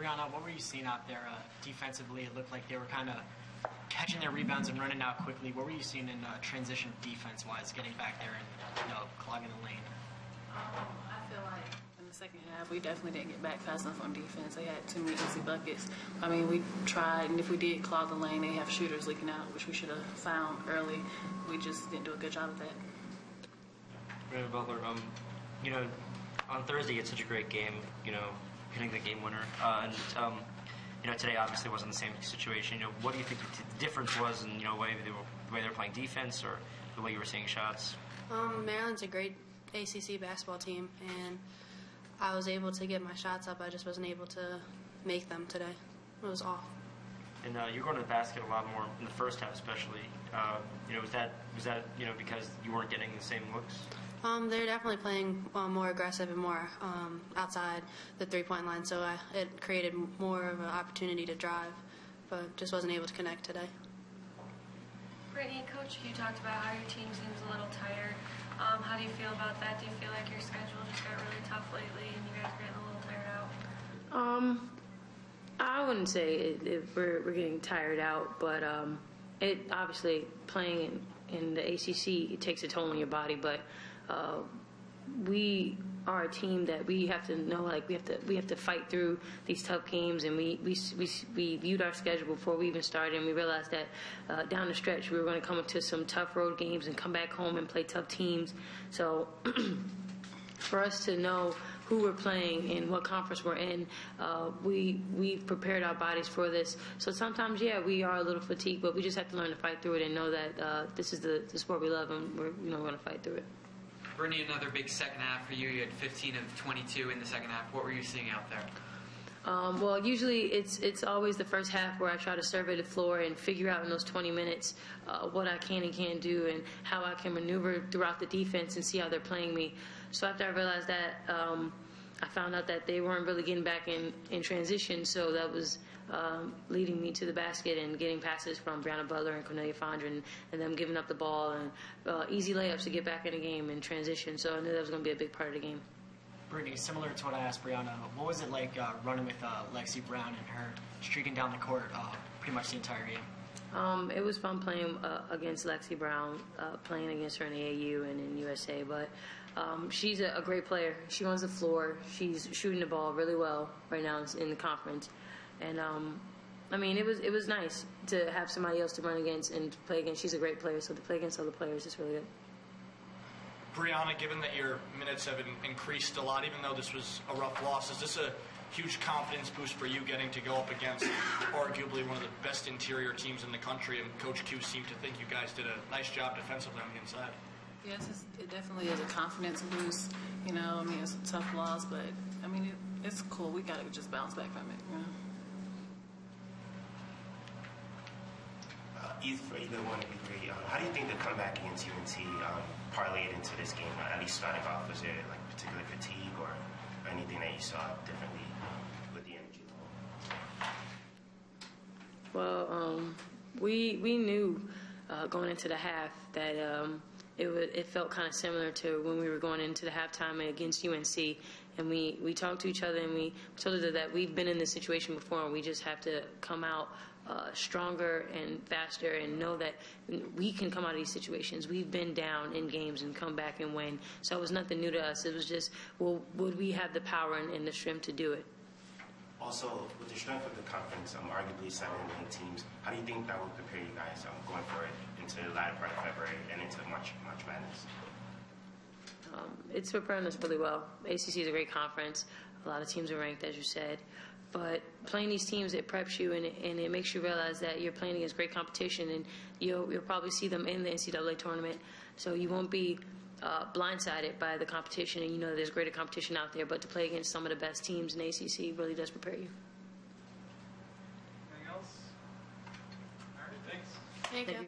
Brianna, what were you seeing out there defensively? It looked like they were kind of catching their rebounds and running out quickly. What were you seeing in transition defense-wise, getting back there and clogging the lane? I feel like in the second half, we definitely didn't get back fast enough on defense. They had too many easy buckets. I mean, we tried, and if we did clog the lane, they have shooters leaking out, which we should have found early. We just didn't do a good job of that. Brianna Butler, on Thursday you had such a great game, hitting the game winner, and today obviously wasn't the same situation. What do you think the difference was in the way they were playing defense or the way you were seeing shots? Maryland's a great ACC basketball team, and I was able to get my shots up. I just wasn't able to make them today. It was off. And you're going to the basket a lot more in the first half, especially. Was that because you weren't getting the same looks? They're definitely playing more aggressive and more outside the three-point line, so it created more of an opportunity to drive, but just wasn't able to connect today. Brittany, Coach, you talked about how your team seems a little tired. How do you feel about that? Do you feel like your schedule just got really tough lately and you guys are getting a little tired out? I wouldn't say we're getting tired out, but it obviously playing in the ACC, it takes a toll on your body, but we are a team that we have to know, we have to fight through these tough games, and we viewed our schedule before we even started, and we realized that down the stretch we were going to come into some tough road games and come back home and play tough teams. So for us to know who we're playing and what conference we're in, we've prepared our bodies for this. So sometimes, we are a little fatigued, but we just have to learn to fight through it and know that this is the sport we love, and we're going to fight through it. Brittany, another big second half for you. You had 15 of 22 in the second half. What were you seeing out there? Well, usually it's always the first half where I try to survey the floor and figure out in those 20 minutes what I can and can't do and how I can maneuver throughout the defense and see how they're playing me. So after I realized that, I found out that they weren't really getting back in transition, so that was leading me to the basket and getting passes from Brianna Butler and Fondren and them giving up the ball and easy layups to get back in the game and transition. So I knew that was going to be a big part of the game. Brittany, similar to what I asked Brianna, what was it like running with Lexi Brown and her streaking down the court pretty much the entire game? It was fun playing against Lexi Brown, playing against her in the AU and in USA, but she's a great player. She runs the floor. She's shooting the ball really well right now in the conference. And, it was nice to have somebody else to run against and play against. She's a great player, so to play against other players is really good. Brianna, given that your minutes have increased a lot, even though this was a rough loss, is this a huge confidence boost for you getting to go up against arguably one of the best interior teams in the country? And Coach Q seemed to think you guys did a nice job defensively on the inside. Yes, it definitely is a confidence boost. It's a tough loss, but, it's cool. We got to just bounce back from it, For either one of you three, how do you think the comeback against UNC parlayed into this game? At least starting off, was there particular fatigue or anything that you saw differently with the energy level? Well, we knew going into the half that it felt kind of similar to when we were going into the halftime against UNC, and we talked to each other and we told her that we've been in this situation before, and we just have to come out stronger and faster and know that we can come out of these situations. We've been down in games and come back and win. So it was nothing new to us. It was just, would we have the power and the strength to do it? Also, with the strength of the conference, arguably 7 winning teams, how do you think that will prepare you guys going forward into the latter part of February and into March Madness? It's preparing us really well. ACC is a great conference. A lot of teams are ranked, as you said. But playing these teams, it preps you and it makes you realize that you're playing against great competition, and you'll probably see them in the NCAA tournament. So you won't be blindsided by the competition, and you know there's greater competition out there. But to play against some of the best teams in the ACC really does prepare you. Anything else? All right, thanks. Thank you.